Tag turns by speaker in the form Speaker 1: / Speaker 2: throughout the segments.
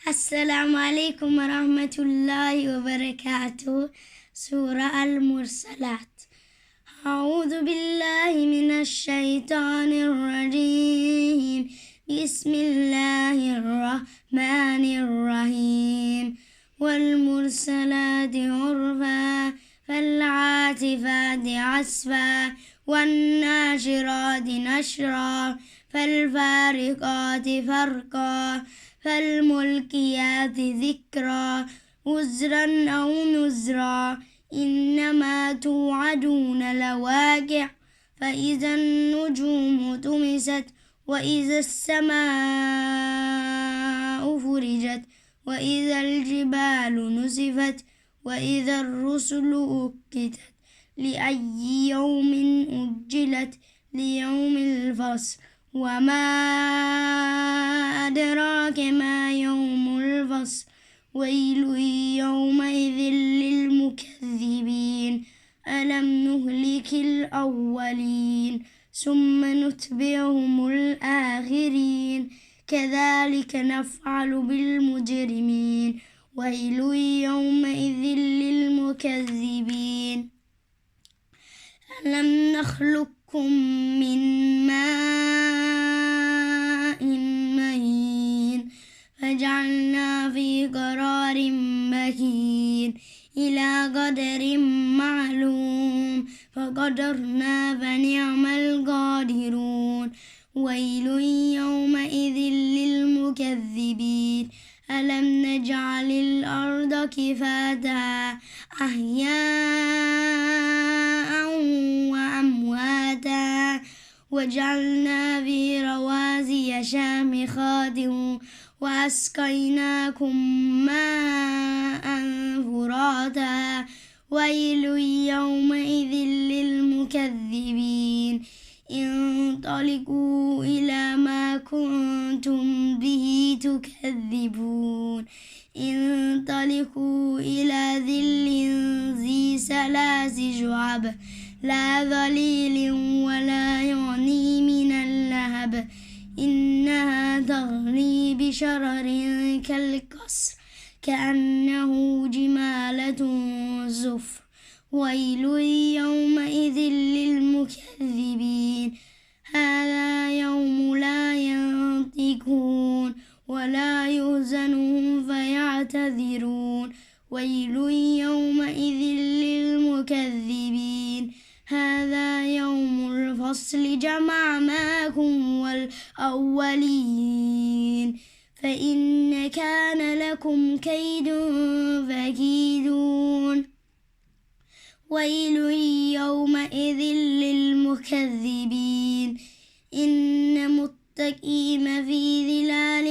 Speaker 1: السلام عليكم ورحمة الله وبركاته. سورة المرسلات. أعوذ بالله من الشيطان الرجيم. بسم الله الرحمن الرحيم. والمرسلات عرفا فالعاصفات عصفا والناشرات نشرا فالفارقات فرقا فالملقيات ذكرا عذرا أو نذرا إنما توعدون لواقع. فإذا النجوم طمست وإذا السماء فرجت وإذا الجبال نسفت وإذا الرسل أقتت لأي يوم أجلت ليوم الفصل. وما أدراك ما يوم الفصل. ويل يومئذ للمكذبين. ألم نهلك الأولين ثم نتبعهم الآخرين كذلك نفعل بالمجرمين. ويل يومئذ للمكذبين. ألم نخلقكم من ماء مهين فجعلنا في قرار مكين إلى قدر معلوم فقدرنا فنعم القادرون. ويل يومئذ للمكذبين. ألم نجعل الأرض كفاتا أحياء وأمواتا وجعلنا في رواسي شامخات وأسقيناكم ماء فراتا. ويل يومئذ للمكذبين. انطلقوا إلى ما كنتم به تكذبون. انطلقوا إلى ظل ذي ثلاث شعب لا ظليل ولا يغني من اللهب إنها تغني بشرر كالقصر كأنه جمالة صفر. ويل يومئذ للمكذبين. هذا يوم لا ينطقون ولا يؤذنهم فيعتذرون. ويل يومئذ للمكذبين. هذا يوم الفصل جمعناكم والأولين فإن كان لكم كيد فكيدون. ويل يومئذ للمكذبين. إن متكئين في ظلال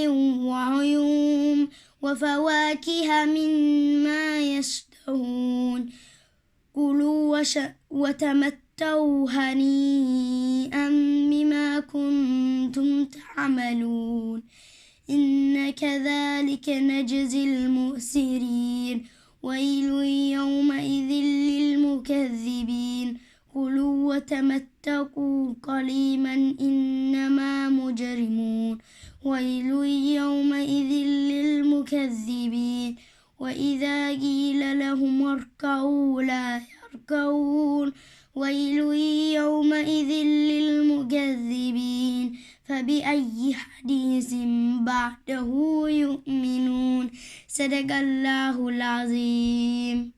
Speaker 1: وعيون وفواكه مما يشتهون. كلوا وتمتعوا هنيئا بما كنتم تعملون. إن كذلك نجزي المحسنين. ويل يومئذ للمكذبين. كلوا وتمتعوا قليلا إنما مجرمون. ويل يومئذ للمكذبين. وإذا قيل لهم اركعوا لا يركعون. ويل يومئذ للمكذبين. فبأي حديث بعده يؤمنون. صدق الله العظيم.